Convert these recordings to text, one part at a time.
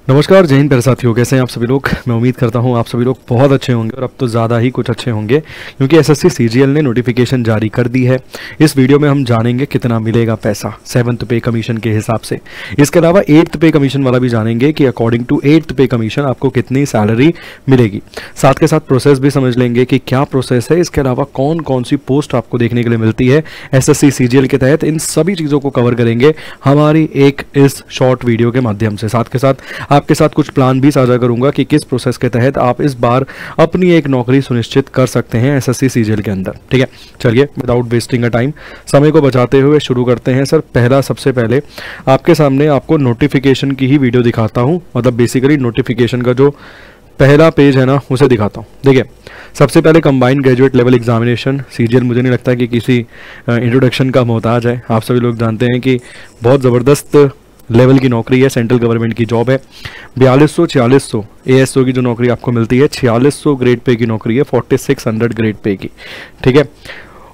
नमस्कार, जय हिंद प्यारे साथियों। कैसे हैं आप सभी लोग। मैं उम्मीद करता हूं आप सभी लोग बहुत अच्छे होंगे और अब तो ज़्यादा ही कुछ अच्छे होंगे क्योंकि एसएससी सीजीएल ने नोटिफिकेशन जारी कर दी है। इस वीडियो में हम जानेंगे कितना मिलेगा पैसा 7th पे कमीशन के हिसाब से। इसके अलावा 8th पे कमीशन वाला भी जानेंगे कि अकॉर्डिंग टू 8th पे कमीशन आपको कितनी सैलरी मिलेगी। साथ के साथ प्रोसेस भी समझ लेंगे कि क्या प्रोसेस है, इसके अलावा कौन कौन सी पोस्ट आपको देखने के लिए मिलती है एसएससी सीजीएल के तहत। इन सभी चीज़ों को कवर करेंगे हमारी एक इस शॉर्ट वीडियो के माध्यम से। साथ के साथ आपके साथ कुछ प्लान भी साझा करूंगा कि किस प्रोसेस के तहत आप इस बार अपनी एक नौकरी सुनिश्चित कर सकते हैं एसएससी सीजीएल के अंदर। ठीक है, चलिए विदाउट वेस्टिंग अ टाइम, समय को बचाते हुए शुरू करते हैं। सर सबसे पहले आपके सामने आपको नोटिफिकेशन की ही वीडियो दिखाता हूं, मतलब बेसिकली नोटिफिकेशन का जो पहला पेज है ना उसे दिखाता हूँ। देखिए, सबसे पहले combined graduate level examination CGL मुझे नहीं लगता कि किसी इंट्रोडक्शन का मोहताज है। आप सभी लोग जानते हैं कि बहुत ज़बरदस्त लेवल की नौकरी है, सेंट्रल गवर्नमेंट की जॉब है। 4200-4600 एएसओ की जो नौकरी आपको मिलती है, 4600 ग्रेड पे की नौकरी है, 4600 ग्रेड पे की। ठीक है,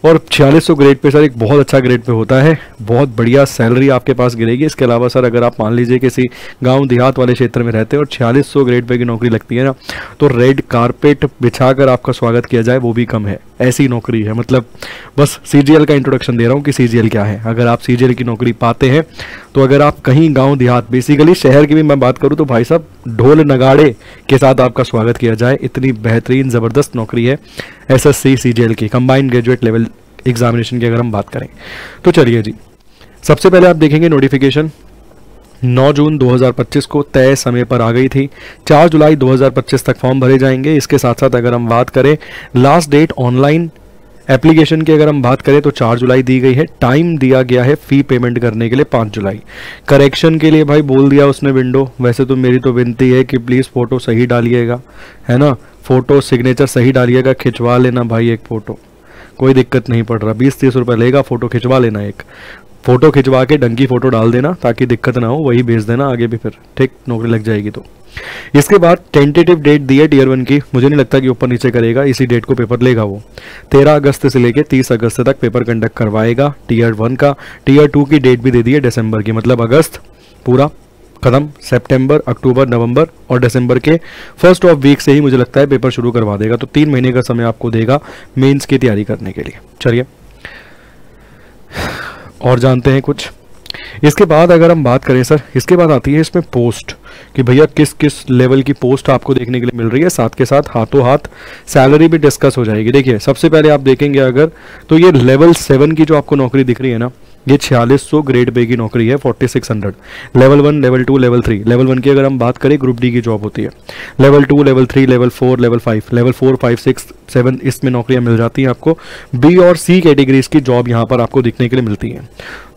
और 4600 ग्रेड पे सर एक बहुत अच्छा ग्रेड पे होता है, बहुत बढ़िया सैलरी आपके पास गिरेगी। इसके अलावा सर अगर आप मान लीजिए किसी गांव देहात वाले क्षेत्र में रहते हैं और 4600 ग्रेड पे की नौकरी लगती है ना, तो रेड कारपेट बिछाकर आपका स्वागत किया जाए वो भी कम है, ऐसी नौकरी है। मतलब बस सीजीएल का इंट्रोडक्शन दे रहा हूँ कि सीजीएल क्या है। अगर आप सीजीएल की नौकरी पाते हैं तो अगर आप कहीं गांव देहात, बेसिकली शहर की भी मैं बात करूँ तो भाई साहब ढोल नगाड़े के साथ आपका स्वागत किया जाए। इतनी बेहतरीन ज़बरदस्त नौकरी है एसएससी सीजीएल की कंबाइंड ग्रेजुएट लेवल एग्जामिनेशन की अगर हम बात करें तो। चलिए जी, सबसे पहले आप देखेंगे नोटिफिकेशन 9 जून 2025 को तय समय पर आ गई थी। 4 जुलाई 2025 तक फॉर्म भरे जाएंगे। इसके साथ साथ अगर हम बात करें लास्ट डेट ऑनलाइन एप्लीकेशन की अगर हम बात करें तो 4 जुलाई दी गई है। टाइम दिया गया है फी पेमेंट करने के लिए 5 जुलाई। करेक्शन के लिए भाई बोल दिया उसने विंडो। वैसे तो मेरी तो विनती है कि प्लीज़ फ़ोटो सही डालिएगा, है ना, फ़ोटो सिग्नेचर सही डालिएगा, खिंचवा लेना भाई एक फ़ोटो, कोई दिक्कत नहीं पड़ रहा। 20-30 रुपये लेगा, फ़ोटो खिंचवा लेना, एक फ़ोटो खिंचवा के डंकी फ़ोटो डाल देना ताकि दिक्कत ना हो, वही भेज देना आगे भी, फिर ठीक नौकरी लग जाएगी। तो इसके बाद टेंटेटिव डेट दी है टीयर 1 की, मुझे नहीं लगता कि ऊपर नीचे करेगा, इसी डेट को पेपर लेगा वो। 13 अगस्त से लेके 30 अगस्त तक पेपर कंडक्ट करवाएगा टीयर 1 का। टीयर 2 की डेट भी दे दी है दिसंबर की, मतलब अगस्त पूरा खत्म, सितंबर, अक्टूबर, नवंबर और दिसंबर के फर्स्ट ऑफ वीक से ही मुझे लगता है पेपर शुरू करवा देगा। तो 3 महीने का समय आपको देगा मेंस की तैयारी करने के लिए। चलिए और जानते हैं कुछ। इसके बाद अगर हम बात करें सर, इसके बाद आती है इसमें पोस्ट कि भैया किस किस लेवल की पोस्ट आपको देखने के लिए मिल रही है। साथ के साथ हाथों हाथ सैलरी भी डिस्कस हो जाएगी। देखिए, सबसे पहले आप देखेंगे अगर तो ये लेवल 7 की जो आपको नौकरी दिख रही है ना, ये 4600 ग्रेड पे की नौकरी है, 4600। Level 1, level 2, level 3। लेवल 1 की अगर हम बात करें ग्रुप डी की जॉब होती है। Level 2, level 3, level 4, level 5, level 4, 5, 6, 7 इसमें नौकरियां मिल जाती हैं आपको। बी और सी कैटेगरीज की जॉब यहाँ पर आपको दिखने के लिए मिलती है।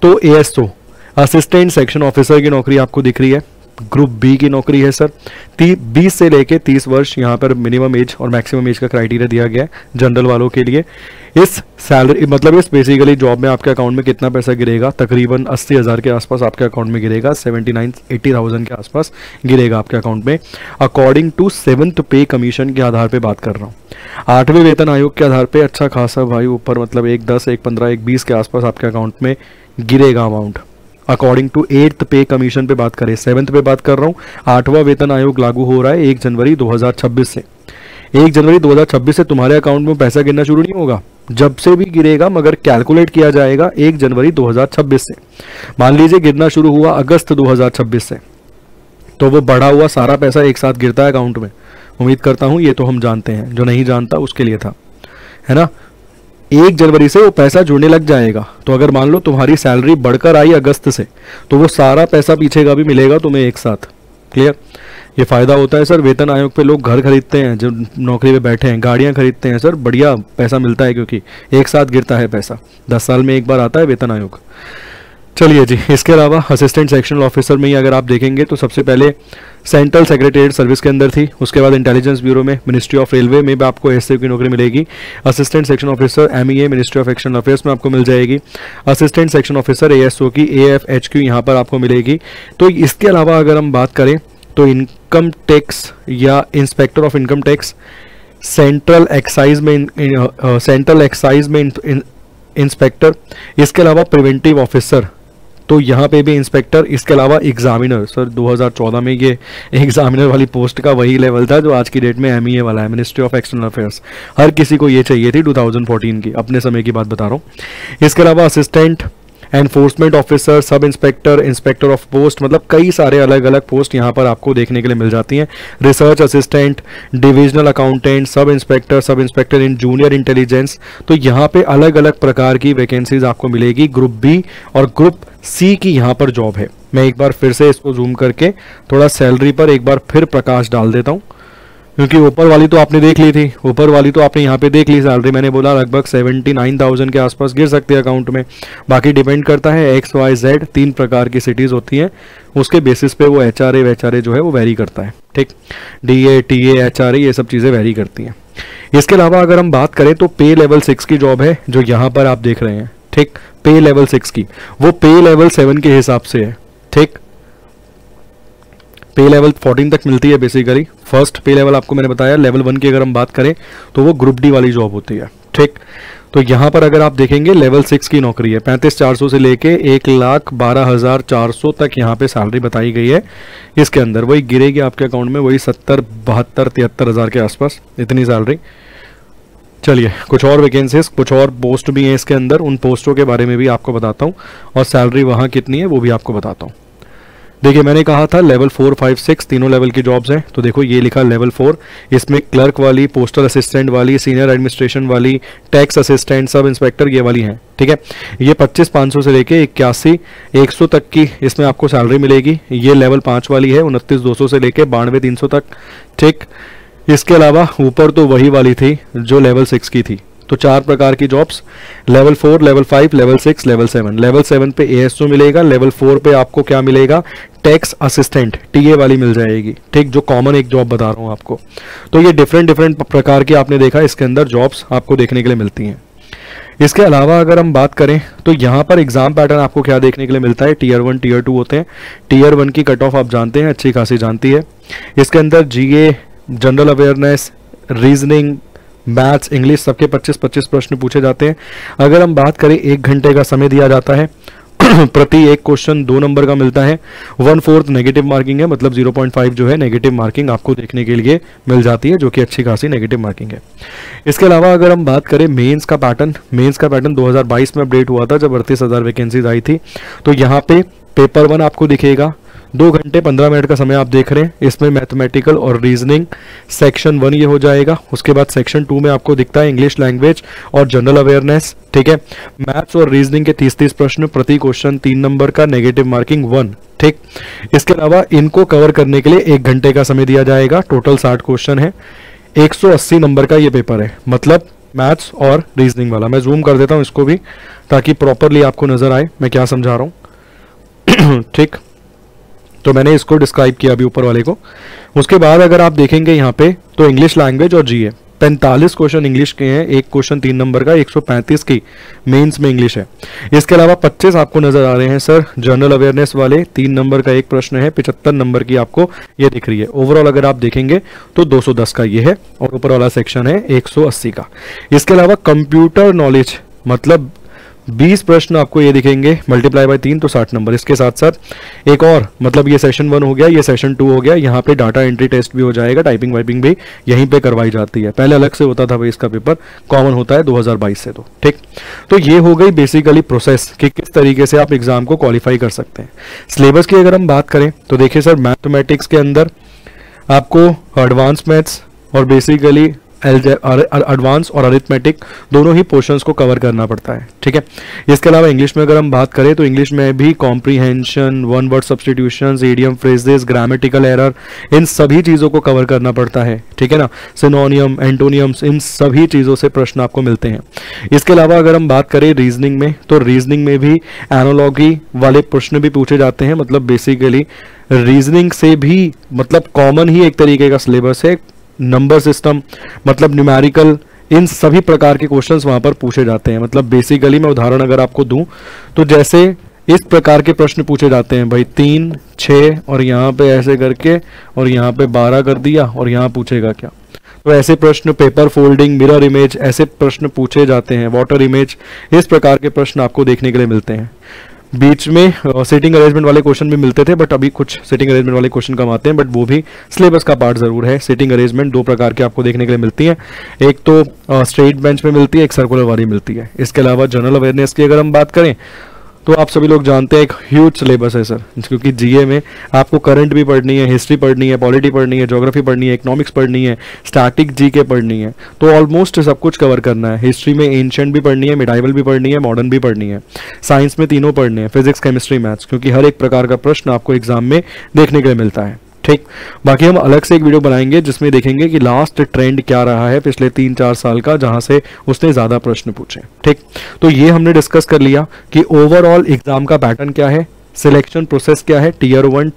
तो एएसओ असिस्टेंट सेक्शन ऑफिसर की नौकरी आपको दिख रही है, ग्रुप बी की नौकरी है सर। 20 से लेके 30 वर्ष यहाँ पर मिनिमम एज और मैक्सिमम एज का क्राइटेरिया दिया गया है जनरल वालों के लिए। इस सैलरी मतलब इस बेसिकली जॉब में आपके अकाउंट में कितना पैसा गिरेगा, तकरीबन 80,000 के आसपास आपके अकाउंट में गिरेगा, 79-80,000 के आसपास गिरेगा आपके अकाउंट में, अकॉर्डिंग टू 7th पे कमीशन के आधार पे बात कर रहा हूँ। 8वें वेतन आयोग के आधार पे अच्छा खासा भाई ऊपर, मतलब 1,10, 1,15, 1,20 के आसपास आपके अकाउंट में गिरेगा अमाउंट। अकॉर्डिंग टू 8th पे कमीशन पे बात करें, 7th पे बात कर रहा हूँ। 8वां वेतन आयोग लागू हो रहा है 1 जनवरी 2026 से। 1 जनवरी 2026 से तुम्हारे अकाउंट में पैसा गिरना शुरू नहीं होगा, जब से भी गिरेगा मगर कैलकुलेट किया जाएगा 1 जनवरी 2026 से। मान लीजिए गिरना शुरू हुआ अगस्त 2026 से, तो वो बढ़ा हुआ सारा पैसा एक साथ गिरता है अकाउंट में। उम्मीद करता हूँ ये तो हम जानते हैं, जो नहीं जानता उसके लिए था, है ना। 1 जनवरी से वो पैसा जुड़ने लग जाएगा। तो अगर मान लो तुम्हारी सैलरी बढ़कर आई अगस्त से, तो वो सारा पैसा पीछे का भी मिलेगा तुम्हें एक साथ। क्लियर, ये फायदा होता है सर। वेतन आयोग पे लोग घर खरीदते हैं, जो नौकरी पे बैठे हैं गाड़ियां खरीदते हैं सर, बढ़िया पैसा मिलता है क्योंकि एक साथ गिरता है पैसा। 10 साल में एक बार आता है वेतन आयोग। चलिए जी, इसके अलावा असिस्टेंट सेक्शनल ऑफिसर में ही अगर आप देखेंगे तो सबसे पहले सेंट्रल सेक्रेटेरिएट सर्विस के अंदर थी, उसके बाद इंटेलिजेंस ब्यूरो में, मिनिस्ट्री ऑफ रेलवे में भी आपको एसएफ की नौकरी मिलेगी। Assistant section officer MEA ministry of external affairs में आपको मिल जाएगी। असिस्टेंट सेक्शन ऑफिसर एएसओ की एएफएचक्यू यहाँ पर आपको मिलेगी। तो इसके अलावा अगर हम बात करें तो इनकम टैक्स या inspector of income tax, central excise में इंस्पेक्टर, इसके अलावा प्रिवेंटिव ऑफिसर तो यहाँ पे भी इंस्पेक्टर, इसके अलावा एग्जामिनर, सर 2014 में ये एग्जामिनर वाली पोस्ट का वही लेवल था जो आज की डेट में MEA वाला है, मिनिस्ट्री ऑफ एक्सटर्नल अफेयर्स। हर किसी को ये चाहिए थी 2014 की, अपने समय की बात बता रहा हूँ। इसके अलावा assistant enforcement officer, sub inspector, inspector of post, मतलब कई सारे अलग अलग पोस्ट यहाँ पर आपको देखने के लिए मिल जाती हैं। Research assistant, divisional accountant, sub inspector in junior intelligence, तो यहाँ पे अलग अलग प्रकार की वैकेंसीज आपको मिलेगी। ग्रुप बी और ग्रुप सी की यहाँ पर जॉब है। मैं एक बार फिर से इसको जूम करके थोड़ा सैलरी पर एक बार फिर प्रकाश डाल देता हूँ, क्योंकि ऊपर वाली तो आपने देख ली थी, ऊपर वाली तो आपने यहाँ पे देख ली सैलरी, मैंने बोला लगभग 79,000 के आसपास गिर सकती है अकाउंट में। बाकी डिपेंड करता है XYZ 3 प्रकार की सिटीज़ होती हैं, उसके बेसिस पे वो HRA जो है वो वेरी करता है, ठीक। DA TA HRA ये सब चीज़ें वेरी करती हैं। इसके अलावा अगर हम बात करें तो पे लेवल 6 की जॉब है जो यहाँ पर आप देख रहे हैं, ठीक। पे लेवल 6 की, वो पे लेवल 7 के हिसाब से है, ठीक। पे लेवल 14 तक मिलती है बेसिकली। फर्स्ट पे लेवल आपको मैंने बताया, लेवल 1 की अगर हम बात करें तो वो ग्रुप डी वाली जॉब होती है, ठीक। तो यहाँ पर अगर आप देखेंगे लेवल 6 की नौकरी है, 35,400 से लेके 1,12,400 तक यहाँ पे सैलरी बताई गई है। इसके अंदर वही गिरेगी आपके अकाउंट में, वही 70, 72, 73 हज़ार के आसपास इतनी सैलरी। चलिए कुछ और वैकेंसीज, कुछ और पोस्ट भी हैं इसके अंदर, उन पोस्टों के बारे में भी आपको बताता हूँ और सैलरी वहाँ कितनी है वो भी आपको बताता हूँ। देखिए मैंने कहा था लेवल 4, 5, 6 तीनों लेवल की जॉब्स हैं, तो देखो ये लिखा लेवल 4, इसमें क्लर्क वाली, पोस्टल असिस्टेंट वाली, सीनियर एडमिनिस्ट्रेशन वाली, टैक्स असिस्टेंट, सब इंस्पेक्टर ये वाली हैं, ठीक है। ये 25,500 से लेके 81,100 तक की इसमें आपको सैलरी मिलेगी। ये लेवल 5 वाली है, 29,200 से लेके 92,300 तक, ठीक। इसके अलावा ऊपर तो वही वाली थी जो लेवल 6 की थी। तो 4 प्रकार की jobs, level 4, level 5, level 6, level 7। Level 7 पे ASO मिलेगा, लेवल 4 पे आपको क्या मिलेगा, टैक्स असिस्टेंट TA वाली मिल जाएगी, ठीक, जो कॉमन एक जॉब बता रहा हूँ आपको। तो ये डिफरेंट प्रकार की आपने देखा इसके अंदर जॉब्स आपको देखने के लिए मिलती हैं। इसके अलावा अगर हम बात करें तो यहाँ पर एग्जाम पैटर्न आपको क्या देखने के लिए मिलता है, Tier 1, Tier 2 होते हैं। Tier 1 की कट ऑफ आप जानते हैं, अच्छी खासी जानती है। इसके अंदर GA, general awareness, reasoning, maths, English सबके 25-25 प्रश्न पूछे जाते हैं। अगर हम बात करें 1 घंटे का समय दिया जाता है प्रति एक क्वेश्चन 2 नंबर का मिलता है। 1/4 नेगेटिव मार्किंग है, मतलब 0.5 जो है नेगेटिव मार्किंग आपको देखने के लिए मिल जाती है, जो कि अच्छी खासी नेगेटिव मार्किंग है। इसके अलावा अगर हम बात करें मेंस का पैटर्न 2022 में अपडेट हुआ था जब 38,000 वैकेंसीज आई थी। तो यहाँ पे पेपर 1 आपको दिखेगा, 2 घंटे 15 मिनट का समय आप देख रहे हैं। इसमें मैथमेटिकल और रीजनिंग सेक्शन 1 ये हो जाएगा। उसके बाद सेक्शन 2 में आपको दिखता है इंग्लिश लैंग्वेज और जनरल अवेयरनेस, ठीक है। मैथ्स और रीजनिंग के 30-30 प्रश्न, प्रति क्वेश्चन 3 नंबर का, नेगेटिव मार्किंग 1, ठीक। इसके अलावा इनको कवर करने के लिए 1 घंटे का समय दिया जाएगा। टोटल 60 क्वेश्चन है, 180 नंबर का ये पेपर है, मतलब मैथ्स और रीजनिंग वाला। मैं जूम कर देता हूँ इसको भी ताकि प्रॉपरली आपको नजर आए मैं क्या समझा रहा हूँ ठीक। तो मैंने इसको डिस्क्राइब किया अभी ऊपर वाले को। उसके बाद अगर आप देखेंगे यहाँ पे तो इंग्लिश लैंग्वेज और GA 45 क्वेश्चन इंग्लिश के हैं, 1 क्वेश्चन 3 नंबर का, 135 की मेंस में इंग्लिश है। इसके अलावा 25 आपको नजर आ रहे हैं सर जनरल अवेयरनेस वाले, 3 नंबर का 1 प्रश्न है, 75 नंबर की आपको ये दिख रही है। ओवरऑल अगर आप देखेंगे तो 210 का ये है और ऊपर वाला सेक्शन है 180 का। इसके अलावा कंप्यूटर नॉलेज मतलब 20 प्रश्न आपको ये दिखेंगे, मल्टीप्लाई बाय 3 तो 60 नंबर। इसके साथ साथ एक और मतलब ये सेशन 1 हो गया, ये सेशन 2 हो गया। यहाँ पे डाटा एंट्री टेस्ट भी हो जाएगा, टाइपिंग वाइपिंग भी यहीं पे करवाई जाती है। पहले अलग से होता था भाई, इसका पेपर कॉमन होता है 2022 से। तो ठीक, तो ये हो गई बेसिकली प्रोसेस कि किस तरीके से आप एग्जाम को क्वालिफाई कर सकते हैं। सिलेबस की अगर हम बात करें तो देखिए सर, मैथमेटिक्स के अंदर आपको एडवांस मैथ्स और बेसिकली एडवांस और अरिथमेटिक दोनों ही पोर्शंस को कवर करना पड़ता है, ठीक है। इसके अलावा इंग्लिश में अगर हम बात करें तो इंग्लिश में भी comprehension, one word substitutions, idiom phrases, grammatical error, इन सभी चीज़ों को कवर करना पड़ता है, ठीक है ना। सिनोनियम, एंटोनियम्स, इन सभी चीज़ों से प्रश्न आपको मिलते हैं। इसके अलावा अगर हम बात करें रीजनिंग में तो रीजनिंग में भी एनालॉगी वाले प्रश्न भी पूछे जाते हैं। मतलब बेसिकली रीजनिंग से भी मतलब कॉमन ही एक तरीके का सिलेबस है। नंबर सिस्टम मतलब न्यूमेरिकल, इन सभी प्रकार के क्वेश्चंस वहां पर पूछे जाते हैं। मतलब बेसिकली मैं उदाहरण अगर आपको दूं तो जैसे इस प्रकार के प्रश्न पूछे जाते हैं भाई, 3, 6 और यहाँ पे ऐसे करके और यहाँ पे 12 कर दिया और यहाँ पूछेगा क्या। तो ऐसे प्रश्न, पेपर फोल्डिंग, मिरर इमेज, ऐसे प्रश्न पूछे जाते हैं, वाटर इमेज, इस प्रकार के प्रश्न आपको देखने के लिए मिलते हैं। बीच में सीटिंग अरेंजमेंट वाले क्वेश्चन भी मिलते थे, बट अभी कुछ सीटिंग अरेंजमेंट वाले क्वेश्चन कम आते हैं, बट वो भी सिलेबस का पार्ट जरूर है। सीटिंग अरेंजमेंट दो प्रकार के आपको देखने के लिए मिलती है, एक तो स्ट्रेट बेंच में मिलती है, एक सर्कुलर वाली मिलती है। इसके अलावा जनरल अवेयरनेस की अगर हम बात करें तो आप सभी लोग जानते हैं एक ह्यूज सिलेबस है सर, क्योंकि जीए में आपको करंट भी पढ़नी है, हिस्ट्री पढ़नी है, पॉलिटी पढ़नी है, ज्योग्राफी पढ़नी है, इकोनॉमिक्स पढ़नी है, स्टैटिक जीके पढ़नी है, तो ऑलमोस्ट सब कुछ कवर करना है। हिस्ट्री में एंशिएंट भी पढ़नी है, मिडाइवल भी पढ़नी है, मॉडर्न भी पढ़नी है। साइंस में तीनों पढ़ने हैं, फिजिक्स, केमिस्ट्री, मैथ्स, क्योंकि हर एक प्रकार का प्रश्न आपको एग्जाम में देखने के लिए मिलता है। ठीक, बाकी हम अलग से एक वीडियो बनाएंगे जिसमें देखेंगे कि लास्ट ट्रेंड क्या रहा है पिछले 3-4 साल का, जहां से उसने ज्यादा प्रश्न पूछे। ठीक, तो ये हमने डिस्कस कर लिया कि ओवरऑल एग्जाम का पैटर्न क्या है, सिलेक्शन प्रोसेस क्या है, टीयर 1,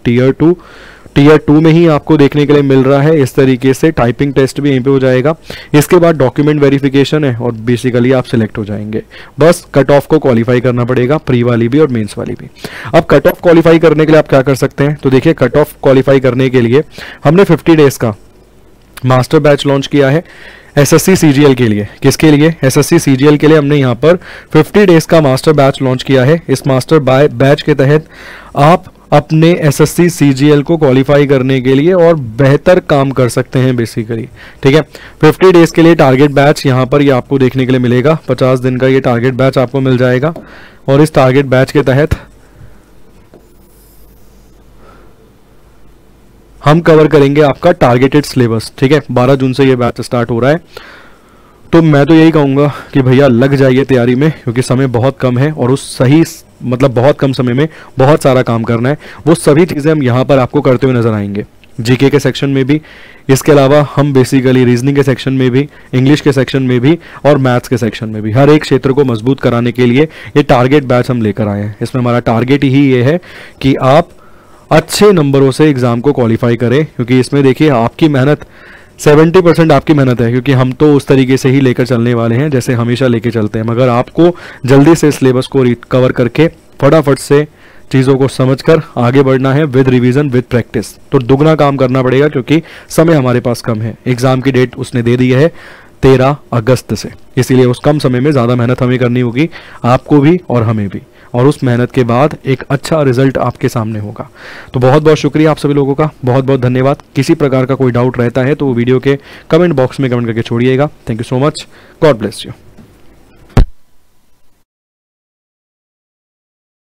टीयर 2 में ही आपको देखने के लिए मिल रहा है। इस तरीके से टाइपिंग टेस्ट भी यहीं पे हो जाएगा। इसके बाद डॉक्यूमेंट वेरिफिकेशन है और बेसिकली आप सिलेक्ट हो जाएंगे। बस कट ऑफ को क्वालिफाई करना पड़ेगा, प्री वाली भी और मेंस वाली भी। अब कट ऑफ क्वालिफाई करने के लिए आप क्या कर सकते हैं, तो देखिए कट ऑफ क्वालिफाई करने के लिए हमने 50 डेज का मास्टर बैच लॉन्च किया है एसएससी सीजीएल के लिए। किसके लिए? एसएससी सीजीएल के लिए हमने यहाँ पर 50 डेज का मास्टर बैच लॉन्च किया है। इस मास्टर बैच के तहत आप अपने एसएससी सीजीएल को क्वालिफाई करने के लिए और बेहतर काम कर सकते हैं बेसिकली। ठीक है, 50 डेज के लिए टारगेट बैच यहाँ पर ये आपको देखने के लिए मिलेगा। 50 दिन का ये टारगेट बैच आपको मिल जाएगा और इस टारगेट बैच के तहत हम कवर करेंगे आपका टारगेटेड सिलेबस। ठीक है, 12 जून से ये बैच स्टार्ट हो रहा है। तो मैं तो यही कहूँगा कि भैया लग जाइए तैयारी में, क्योंकि समय बहुत कम है और उस सही मतलब बहुत कम समय में बहुत सारा काम करना है। वो सभी चीज़ें हम यहाँ पर आपको करते हुए नजर आएंगे, जीके के सेक्शन में भी, इसके अलावा हम बेसिकली रीजनिंग के सेक्शन में भी, इंग्लिश के सेक्शन में भी और मैथ्स के सेक्शन में भी। हर एक क्षेत्र को मजबूत कराने के लिए ये टारगेट बैच हम लेकर आए हैं। इसमें हमारा टारगेट ही ये है कि आप अच्छे नंबरों से एग्जाम को क्वालिफाई करें, क्योंकि इसमें देखिए आपकी मेहनत 70% आपकी मेहनत है, क्योंकि हम तो उस तरीके से ही लेकर चलने वाले हैं जैसे हमेशा लेके चलते हैं। मगर आपको जल्दी से सिलेबस को कवर करके फटाफट से चीज़ों को समझकर आगे बढ़ना है विद रिवीजन विद प्रैक्टिस। तो दुगना काम करना पड़ेगा, क्योंकि समय हमारे पास कम है। एग्जाम की डेट उसने दे दी है 13 अगस्त से, इसीलिए उस कम समय में ज़्यादा मेहनत हमें करनी होगी, आपको भी और हमें भी, और उस मेहनत के बाद एक अच्छा रिजल्ट आपके सामने होगा। तो बहुत बहुत शुक्रिया आप सभी लोगों का, बहुत बहुत धन्यवाद। किसी प्रकार का कोई डाउट रहता है तो वो वीडियो के कमेंट बॉक्स में कमेंट करके छोड़िएगा। Thank you so much, God bless you.